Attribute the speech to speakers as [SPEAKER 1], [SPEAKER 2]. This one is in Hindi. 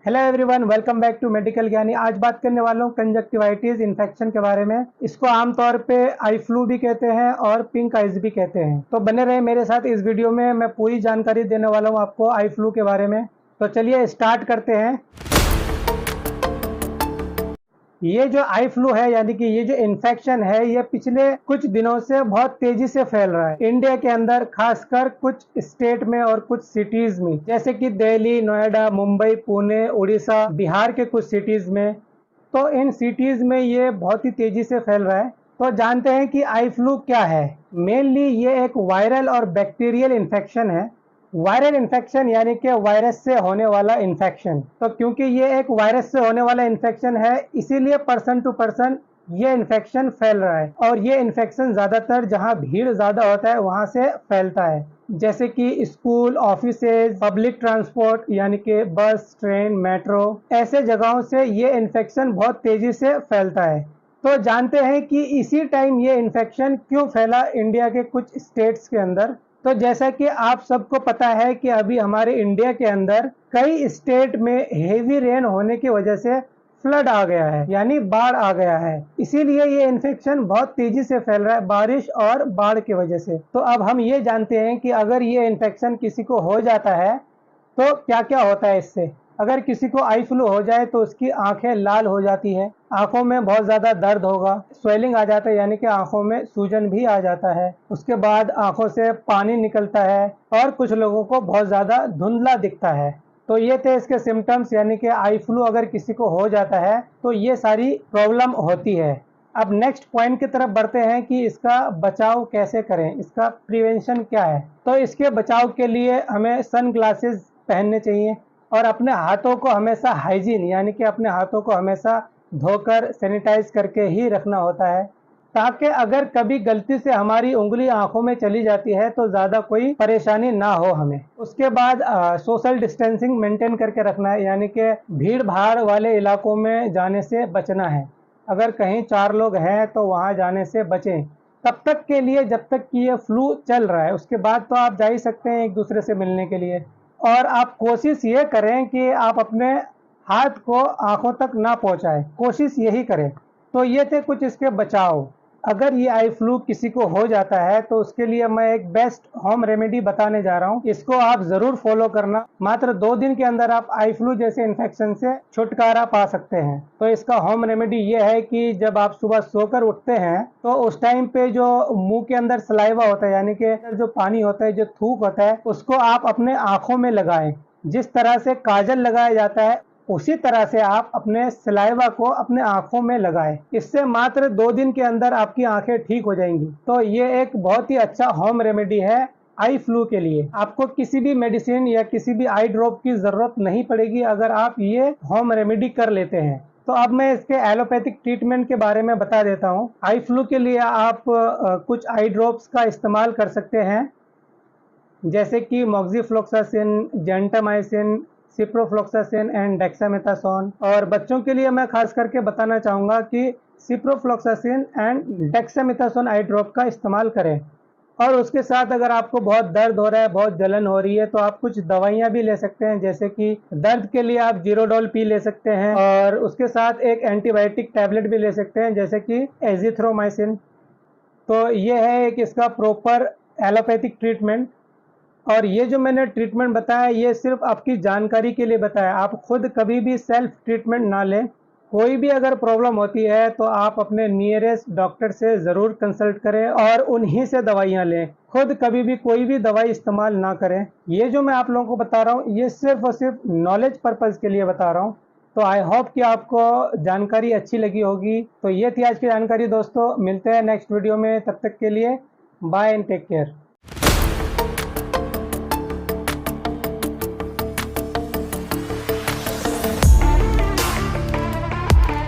[SPEAKER 1] Hello everyone, welcome back to Medical Gyani. आज बात करने वाला हूँ कंजक्टिवाइटिस इन्फेक्शन के बारे में। इसको आमतौर पे आई फ्लू भी कहते हैं और पिंक आइज भी कहते हैं। तो बने रहे मेरे साथ इस वीडियो में, मैं पूरी जानकारी देने वाला हूँ आपको आई फ्लू के बारे में। तो चलिए स्टार्ट करते हैं। ये जो आई फ्लू है यानी कि ये जो इन्फेक्शन है, ये पिछले कुछ दिनों से बहुत तेजी से फैल रहा है इंडिया के अंदर, खासकर कुछ स्टेट में और कुछ सिटीज में, जैसे कि दिल्ली, नोएडा, मुंबई, पुणे, उड़ीसा, बिहार के कुछ सिटीज में। तो इन सिटीज में ये बहुत ही तेजी से फैल रहा है। तो जानते हैं कि आई फ्लू क्या है। मेनली ये एक वायरल और बैक्टीरियल इन्फेक्शन है। वायरल इन्फेक्शन यानी कि वायरस से होने वाला इन्फेक्शन। तो क्योंकि ये एक वायरस से होने वाला इन्फेक्शन है, इसीलिए पर्सन टू पर्सन ये इन्फेक्शन फैल रहा है। और ये इन्फेक्शन ज़्यादातर जहाँ भीड़ ज़्यादा होता है वहाँ से फैलता है, जैसे कि स्कूल, ऑफिसेज, पब्लिक ट्रांसपोर्ट यानी कि बस, ट्रेन, मेट्रो, ऐसे जगहों से ये इन्फेक्शन बहुत तेज़ी से फैलता है। तो जानते हैं कि इसी टाइम ये इन्फेक्शन क्यों फैला इंडिया के कुछ स्टेट्स के अंदर। तो जैसा कि आप सबको पता है कि अभी हमारे इंडिया के अंदर कई स्टेट में हेवी रेन होने की वजह से फ्लड आ गया है, यानी बाढ़ आ गया है। इसीलिए ये इन्फेक्शन बहुत तेजी से फैल रहा है, बारिश और बाढ़ की वजह से। तो अब हम ये जानते हैं कि अगर ये इन्फेक्शन किसी को हो जाता है तो क्या क्या होता है इससे। अगर किसी को आई फ्लू हो जाए तो उसकी आंखें लाल हो जाती है, आंखों में बहुत ज़्यादा दर्द होगा, स्वेलिंग आ जाता है यानी कि आंखों में सूजन भी आ जाता है। उसके बाद आंखों से पानी निकलता है और कुछ लोगों को बहुत ज़्यादा धुंधला दिखता है। तो ये थे इसके सिम्टम्स, यानी कि आई फ्लू अगर किसी को हो जाता है तो ये सारी प्रॉब्लम होती है। अब नेक्स्ट पॉइंट की तरफ बढ़ते हैं कि इसका बचाव कैसे करें, इसका प्रिवेंशन क्या है। तो इसके बचाव के लिए हमें सन ग्लासेस पहनने चाहिए और अपने हाथों को हमेशा हाइजीन यानी कि अपने हाथों को हमेशा धोकर सैनिटाइज करके ही रखना होता है, ताकि अगर कभी गलती से हमारी उंगली आंखों में चली जाती है तो ज़्यादा कोई परेशानी ना हो हमें। उसके बाद सोशल डिस्टेंसिंग मेंटेन करके रखना है, यानी कि भीड़ भाड़ वाले इलाकों में जाने से बचना है। अगर कहीं 4 लोग हैं तो वहाँ जाने से बचें तब तक के लिए, जब तक कि ये फ्लू चल रहा है। उसके बाद तो आप जा ही सकते हैं एक दूसरे से मिलने के लिए। और आप कोशिश ये करें कि आप अपने हाथ को आंखों तक ना पहुंचाएं, कोशिश यही करें। तो ये थे कुछ इसके बचाव। अगर ये आई फ्लू किसी को हो जाता है तो उसके लिए मैं एक बेस्ट होम रेमेडी बताने जा रहा हूँ, इसको आप ज़रूर फॉलो करना। मात्र 2 दिन के अंदर आप आई फ्लू जैसे इन्फेक्शन से छुटकारा पा सकते हैं। तो इसका होम रेमेडी ये है कि जब आप सुबह सोकर उठते हैं तो उस टाइम पे जो मुंह के अंदर सलाइवा होता है यानी कि जो पानी होता है, जो थूक होता है, उसको आप अपने आंखों में लगाएं। जिस तरह से काजल लगाया जाता है उसी तरह से आप अपने सलाइवा को अपने आंखों में लगाएं। इससे मात्र 2 दिन के अंदर आपकी आंखें ठीक हो जाएंगी। तो ये एक बहुत ही अच्छा होम रेमेडी है आई फ्लू के लिए। आपको किसी भी मेडिसिन या किसी भी आई ड्रॉप की जरूरत नहीं पड़ेगी अगर आप ये होम रेमेडी कर लेते हैं। तो अब मैं इसके एलोपैथिक ट्रीटमेंट के बारे में बता देता हूँ। आई फ्लू के लिए आप कुछ आई ड्रॉप्स का इस्तेमाल कर सकते हैं, जैसे कि मॉक्सिफ्लोक्सासिन, जेंटामाइसिन, सिप्रोफ्लोक्सासिन एंड डेक्सामेथासोन। और बच्चों के लिए मैं खास करके बताना चाहूँगा कि ciprofloxacin and dexamethasone I drop का इस्तेमाल करें। और उसके साथ अगर आपको बहुत दर्द हो रहा है, बहुत जलन हो रही है, तो आप कुछ दवाइयाँ भी ले सकते हैं, जैसे कि दर्द के लिए आप जीरोडोल पी ले सकते हैं और उसके साथ एक एंटीबायोटिक टैबलेट भी ले सकते हैं, जैसे कि एजिथ्रोमाइसिन। तो ये है एक इसका प्रॉपर एलोपैथिक ट्रीटमेंट। और ये जो मैंने ट्रीटमेंट बताया ये सिर्फ आपकी जानकारी के लिए बताया, आप खुद कभी भी सेल्फ ट्रीटमेंट ना लें। कोई भी अगर प्रॉब्लम होती है तो आप अपने नियरेस्ट डॉक्टर से ज़रूर कंसल्ट करें और उन्हीं से दवाइयाँ लें। खुद कभी भी कोई भी दवाई इस्तेमाल ना करें। ये जो मैं आप लोगों को बता रहा हूँ ये सिर्फ और सिर्फ नॉलेज पर्पज़ के लिए बता रहा हूँ। तो आई होप कि आपको जानकारी अच्छी लगी होगी। तो ये थी आज की जानकारी दोस्तों, मिलते हैं नेक्स्ट वीडियो में, तब तक के लिए बाय एंड टेक केयर।